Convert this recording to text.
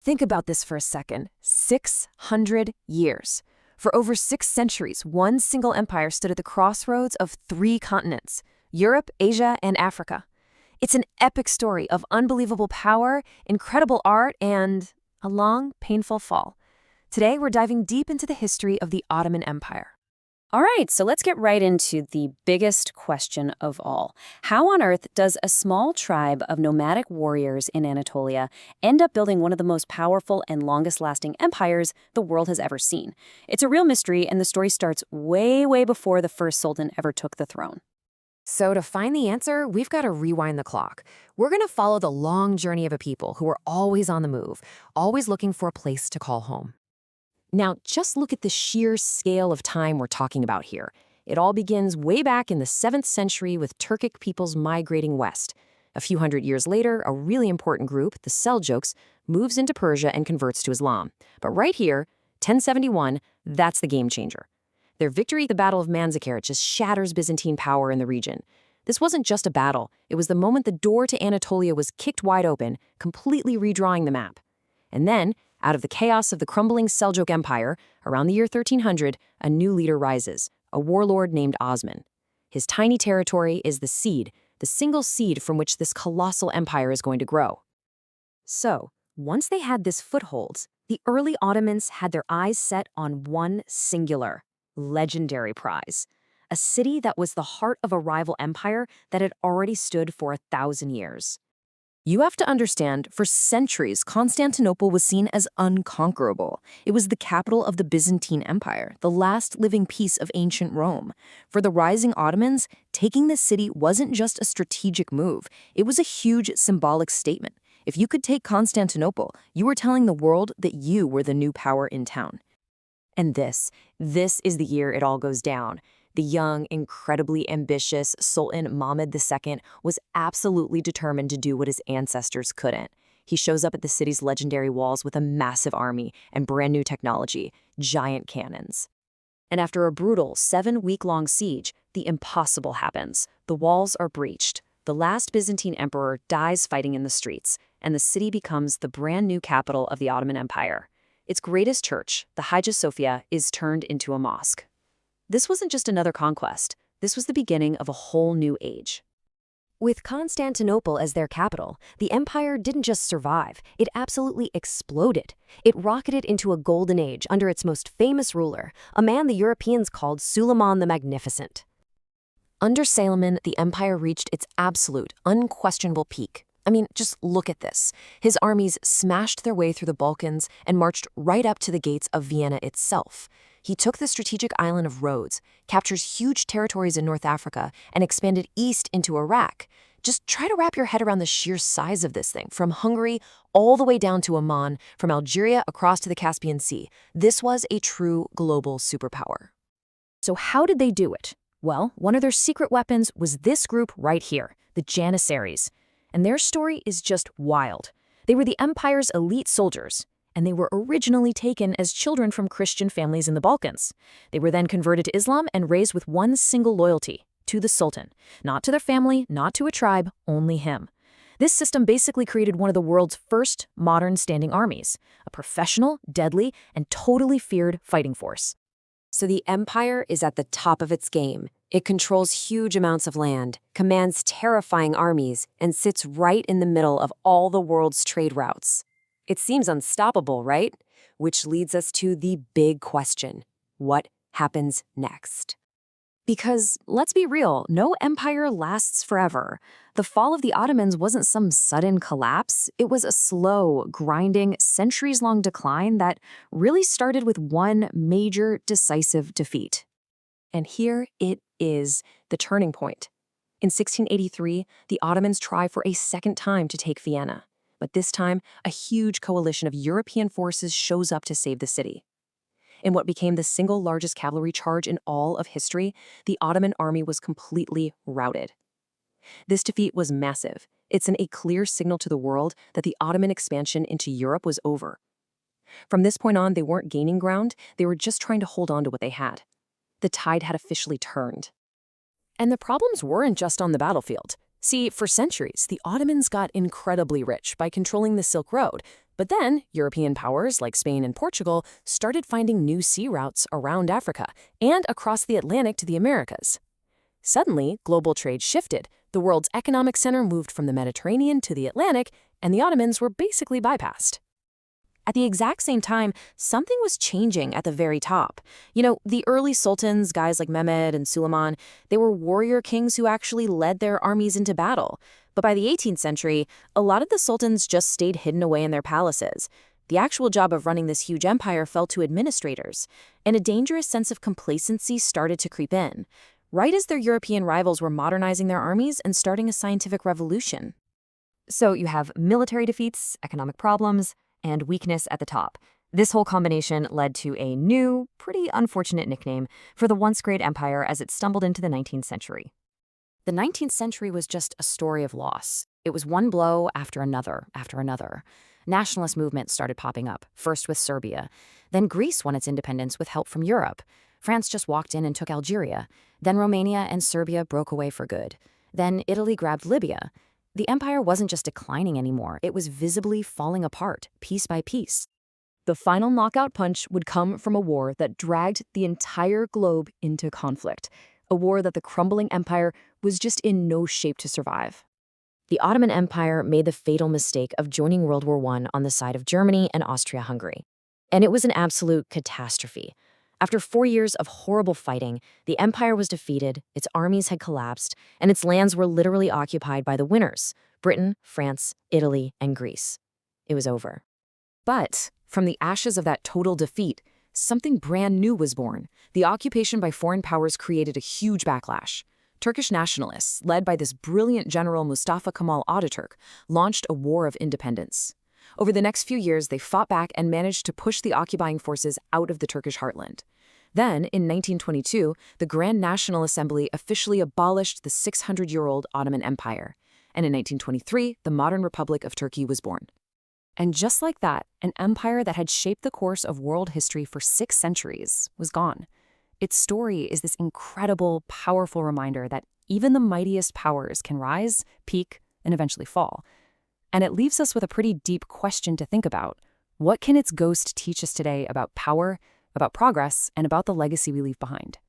Think about this for a second. 600 years. For over 6 centuries, one single empire stood at the crossroads of 3 continents: Europe, Asia, and Africa. It's an epic story of unbelievable power, incredible art, and a long, painful fall. Today, we're diving deep into the history of the Ottoman Empire. All right, so let's get right into the biggest question of all. How on earth does a small tribe of nomadic warriors in Anatolia end up building one of the most powerful and longest-lasting empires the world has ever seen? It's a real mystery, and the story starts way, way before the first sultan ever took the throne. So to find the answer, we've got to rewind the clock. We're going to follow the long journey of a people who are always on the move, always looking for a place to call home. Now, just look at the sheer scale of time we're talking about here. It all begins way back in the 7th century with Turkic peoples migrating west. A few hundred years later, a really important group, the Seljuks, moves into Persia and converts to Islam. But right here, 1071, that's the game changer. Their victory at the Battle of Manzikert just shatters Byzantine power in the region. This wasn't just a battle. It was the moment the door to Anatolia was kicked wide open, completely redrawing the map. And then, out of the chaos of the crumbling Seljuk Empire, around the year 1300, a new leader rises, a warlord named Osman. His tiny territory is the seed, the single seed from which this colossal empire is going to grow. So, once they had this foothold, the early Ottomans had their eyes set on one singular, legendary prize, a city that was the heart of a rival empire that had already stood for 1,000 years. You have to understand, for centuries, Constantinople was seen as unconquerable. It was the capital of the Byzantine Empire, the last living piece of ancient Rome. For the rising Ottomans, taking the city wasn't just a strategic move. It was a huge symbolic statement. If you could take Constantinople, you were telling the world that you were the new power in town. And this is the year it all goes down. The young, incredibly ambitious Sultan Mehmed II was absolutely determined to do what his ancestors couldn't. He shows up at the city's legendary walls with a massive army and brand new technology, giant cannons. And after a brutal 7-week-long siege, the impossible happens. The walls are breached. The last Byzantine emperor dies fighting in the streets, and the city becomes the brand new capital of the Ottoman Empire. Its greatest church, the Hagia Sophia, is turned into a mosque. This wasn't just another conquest. This was the beginning of a whole new age. With Constantinople as their capital, the empire didn't just survive, it absolutely exploded. It rocketed into a golden age under its most famous ruler, a man the Europeans called Suleiman the Magnificent. Under Suleiman, the empire reached its absolute, unquestionable peak. I mean, just look at this. His armies smashed their way through the Balkans and marched right up to the gates of Vienna itself. He took the strategic island of Rhodes, captured huge territories in North Africa, and expanded east into Iraq. Just try to wrap your head around the sheer size of this thing, from Hungary all the way down to Oman, from Algeria across to the Caspian Sea. This was a true global superpower. So how did they do it? Well, one of their secret weapons was this group right here, the Janissaries. And their story is just wild. They were the empire's elite soldiers, and they were originally taken as children from Christian families in the Balkans. They were then converted to Islam and raised with one single loyalty, to the Sultan. Not to their family, not to a tribe, only him. This system basically created one of the world's first modern standing armies, a professional, deadly, and totally feared fighting force. So the empire is at the top of its game. It controls huge amounts of land, commands terrifying armies, and sits right in the middle of all the world's trade routes. It seems unstoppable, right? Which leads us to the big question. What happens next? Because, let's be real, no empire lasts forever. The fall of the Ottomans wasn't some sudden collapse. It was a slow, grinding, centuries-long decline that really started with one major, decisive defeat. And here it is, the turning point. In 1683, the Ottomans try for a second time to take Vienna. But this time, a huge coalition of European forces shows up to save the city. In what became the single largest cavalry charge in all of history, the Ottoman army was completely routed. This defeat was massive. It sent a clear signal to the world that the Ottoman expansion into Europe was over. From this point on, they weren't gaining ground, they were just trying to hold on to what they had. The tide had officially turned. And the problems weren't just on the battlefield. See, for centuries, the Ottomans got incredibly rich by controlling the Silk Road, But then, European powers like Spain and Portugal started finding new sea routes around Africa and across the Atlantic to the Americas. Suddenly, global trade shifted. The world's economic center moved from the Mediterranean to the Atlantic, and the Ottomans were basically bypassed. At the exact same time, something was changing at the very top. The early sultans, guys like Mehmed and Suleiman, they were warrior kings who actually led their armies into battle. But by the 18th century, a lot of the sultans just stayed hidden away in their palaces. The actual job of running this huge empire fell to administrators, and a dangerous sense of complacency started to creep in, right as their European rivals were modernizing their armies and starting a scientific revolution. So you have military defeats, economic problems, and weakness at the top. This whole combination led to a new, pretty unfortunate nickname for the once great empire as it stumbled into the 19th century. The 19th century was just a story of loss. It was one blow after another after another. Nationalist movements started popping up, first with Serbia. Then Greece won its independence with help from Europe. France just walked in and took Algeria. Then Romania and Serbia broke away for good. Then Italy grabbed Libya. The empire wasn't just declining anymore, it was visibly falling apart, piece by piece. The final knockout punch would come from a war that dragged the entire globe into conflict, a war that the crumbling empire was just in no shape to survive. The Ottoman Empire made the fatal mistake of joining World War I on the side of Germany and Austria-Hungary. And it was an absolute catastrophe. After 4 years of horrible fighting, the empire was defeated, its armies had collapsed, and its lands were literally occupied by the winners: Britain, France, Italy, and Greece. It was over. But from the ashes of that total defeat, something brand new was born. The occupation by foreign powers created a huge backlash. Turkish nationalists, led by this brilliant general Mustafa Kemal Ataturk, launched a war of independence. Over the next few years, they fought back and managed to push the occupying forces out of the Turkish heartland. Then, in 1922, the Grand National Assembly officially abolished the 600-year-old Ottoman Empire. And in 1923, the modern Republic of Turkey was born. And just like that, an empire that had shaped the course of world history for 6 centuries was gone. Its story is this incredible, powerful reminder that even the mightiest powers can rise, peak, and eventually fall. And it leaves us with a pretty deep question to think about. What can its ghost teach us today about power, about progress, and about the legacy we leave behind?